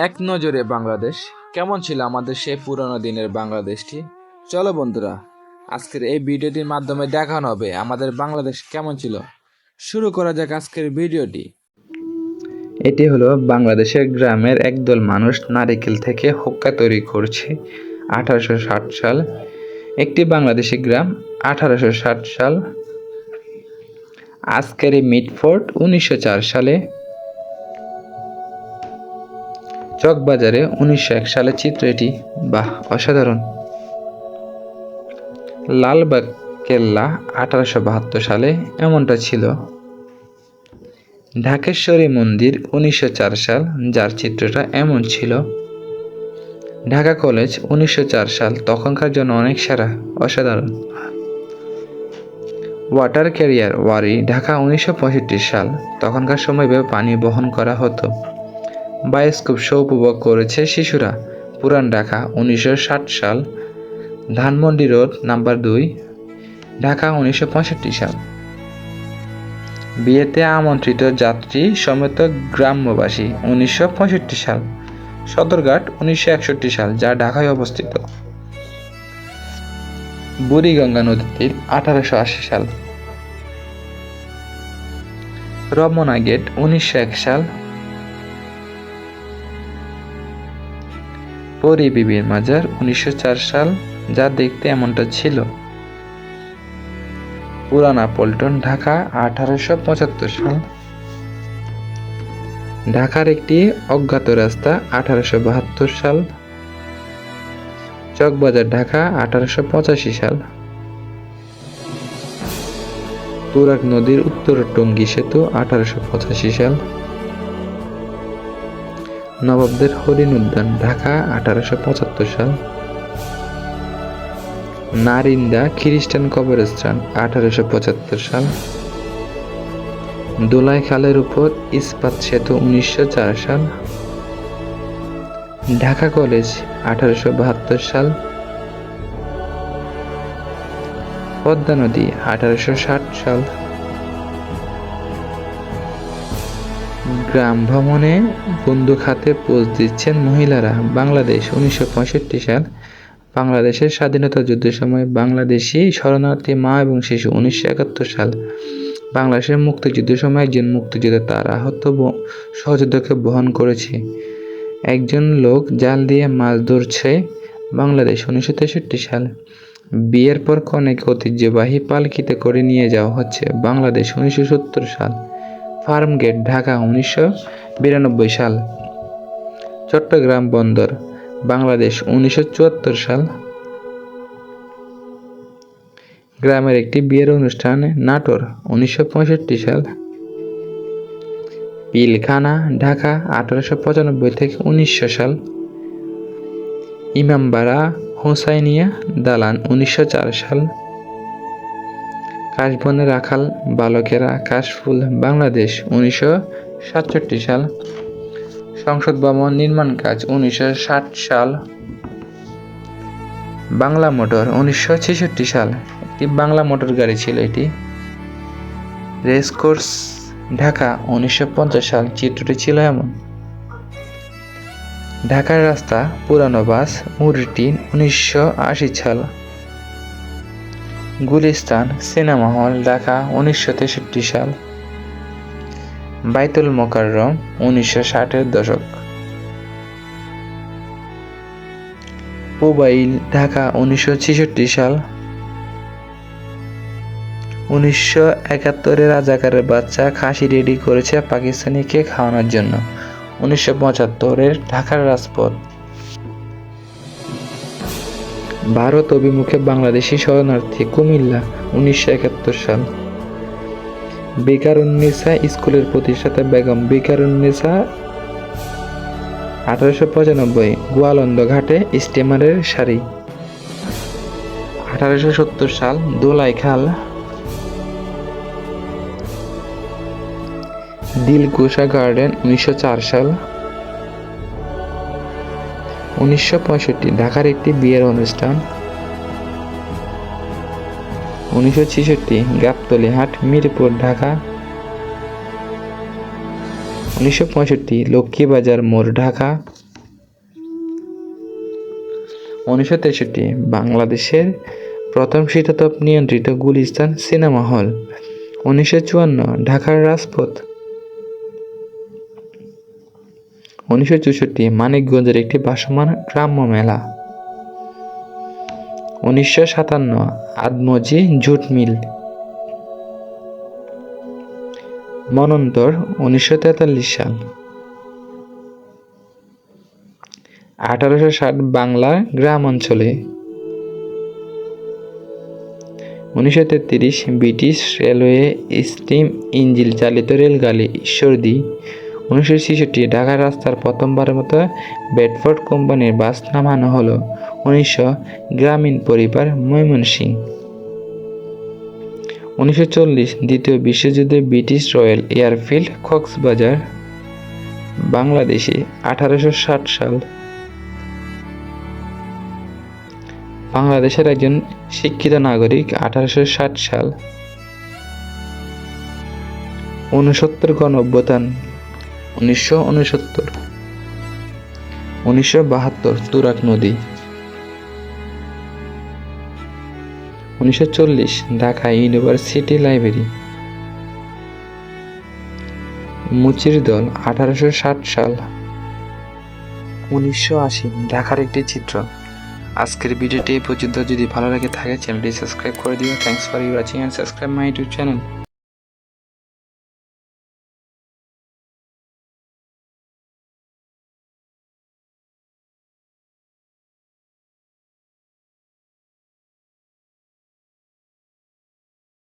এক নজরে বাংলাদেশ কেমন ছিল আমাদের সেই পুরনো দিনের বাংলাদেশটি। চলো বন্ধুরা, আজকের এই ভিডিওটির মাধ্যমে দেখানো হবে আমাদের বাংলাদেশ কেমন ছিল। শুরু করা যাক আজকের ভিডিওটি। এটি হলো বাংলাদেশের গ্রামের একদল মানুষ নারিকেল থেকে হুক্কা তৈরি করছে। 1860 সাল। একটি বাংলাদেশি গ্রাম। 1860 সাল। আজকের এই মিটফোর্ড 1904 সালে। চকবাজারে 1901 সালের চিত্র এটি। বাহ, অসাধারণ। লালবাগ কেল্লা 1872 সালে এমনটা ছিল। ঢাকেশ্বরী মন্দির 1904 সাল, যার চিত্রটা এমন ছিল। ঢাকা কলেজ 1904 সাল, তখনকার জন্য অনেক সেরা, অসাধারণ। ওয়াটার ক্যারিয়ার ওয়ারি ঢাকা 1965 সাল, তখনকার সময় পানি বহন করা হতো। বায়োস্কোপ শো উপভোগ করেছে শিশুরা, পুরান ঢাকা 1960 সাল। ধানমন্ডি রোড নাম্বার 2, ঢাকা 1965 সাল। বিয়েতে আমন্ত্রিত যাত্রী সমেত গ্রাম্যবাসী 1965 সাল। সদরঘাট 1961 সাল, যা ঢাকায় অবস্থিত। বুড়িগঙ্গা নদীর তীর 1880 সাল। রমনা গেট 1901 সাল। পরী বিবির মাজার 1904 সাল, যা দেখতে এমনটা ছিল। পুরানা পল্টন ঢাকা 1875 সাল। ঢাকার একটি অজ্ঞাত রাস্তা 1872 সাল। চকবাজার ঢাকা 1885 সাল। তুরাগ নদীর উত্তর টঙ্গী সেতু 1885 সাল। নবাবদের হরিণ উদ্যান ঢাকা 1875 সাল। নারিন্দা খ্রিস্টান কবরস্থান 1875 সাল। দোলাই খালের উপর ইস্পাত সেতু 1904 সাল। ঢাকা কলেজ 1872 সাল। পদ্মা নদী 1860 সাল। গ্রাম ভ্রমণে বন্দুক হাতে পোজ দিচ্ছেন মহিলারা, বাংলাদেশ 1965 সাল। বাংলাদেশের স্বাধীনতা যুদ্ধের সময় বাংলাদেশি শরণার্থী মা এবং শিশু 1971 সাল। বাংলাদেশের মুক্তিযুদ্ধের সময় একজন মুক্তিযোদ্ধা তার আহত সহযোদ্ধাকে বহন করেছে। একজন লোক জাল দিয়ে মাছ ধরছে, বাংলাদেশ 1963 সাল। বিয়ের পর কনেকে ঐতিহ্যবাহী পালকিতে করে নিয়ে যাওয়া হচ্ছে, বাংলাদেশ 1970 সাল। ফার্ম গেট ঢাকা 1992 সাল। চট্টগ্রাম বন্দর বাংলাদেশ 1974 সাল। গ্রামের একটি বিয়ের অনুষ্ঠান নাটোর 1965 সাল। পিলখানা ঢাকা 1895 থেকে 1900 সাল। ইমামবাড়া হোসাইনিয়া দালান 1904 সাল। কাশবনে রাখাল বালকেরা কাশফুল বাংলাদেশ 1967 সাল। সংসদ ভবন নির্মাণ কাজ 1960 সাল। বাংলা মোটর 1966 সাল, একটি বাংলা মোটর গাড়ি ছিল এটি। রেসকোর্স ঢাকা 1950 সাল, চিত্রটি ছিল এমন। ঢাকার রাস্তা পুরানো বাস মুরটি 1980 সাল। গুলিস্তান সিনেমা হল ঢাকা 1963 সাল। বাইতুল মোকাররম 1960-এর দশক। পুবাইল ঢাকা 1966 সাল। 1971-এ রাজাকারের বাচ্চা খাসি রেডি করেছে পাকিস্তানিকে খাওয়ানোর জন্য, 1975-এর ঢাকার রাজপথ। ভারত অভিমুখে বাংলাদেশি শরণার্থী কুমিল্লা 1971 সাল। বেকারুন্নেসা স্কুলের প্রতিষ্ঠাতা বেগম বেকারুন্নেসা 1895, গোয়ালন্দ ঘাটে স্টিমারের সারি। 1870 সাল দোলাই খাল। দিলকুশা গার্ডেন 1904 সাল। 1965 ঢাকার একটি বিয়ের অনুষ্ঠান। 1966 গাবতলী হাট মিরপুর ঢাকা। 1965 লক্ষ্মীবাজার মোড় ঢাকা। 1963 বাংলাদেশের প্রথম শীতাতপ নিয়ন্ত্রিত গুলিস্তান সিনেমা হল। 1954 ঢাকার রাজপথ। 1964 মানিকগঞ্জের একটি ভাসমান গ্রাম্য মেলা। 1957 আদমজি জুট মিল। মন্বন্তর 1943 সাল। 1860 বাংলার গ্রাম অঞ্চলে। 1933 ব্রিটিশ রেলওয়ে স্টিম ইঞ্জিন চালিত রেলগাড়ি ঈশ্বরদী। 1966 ঢাকার রাস্তার প্রথমবারের মতো বেডফোর্ড কোম্পানির বাস নামানো হলো। 1900 গ্রামীণ পরিবার ময়মনসিংহ। 1940 দ্বিতীয় বিশ্বযুদ্ধে ব্রিটিশ রয়্যাল এয়ারফিল্ড কক্সবাজার। বাংলাদেশে 1860 সাল। বাংলাদেশের একজন শিক্ষিত নাগরিক 1860 সাল। 69 গণঅভ্যুত্থান 1969। 1972 তুরাগ নদী। 1940 ঢাকা ইউনিভার্সিটি লাইব্রেরি। মুচির দল 1860 সাল। 1980 ঢাকার একটি চিত্র। আজকের ভিডিওটি এই পর্যন্ত। যদি ভালো লাগে থাকে চ্যানেলটি সাবস্ক্রাইব করে দিও। Thanks for watching and subscribe my YouTube channel.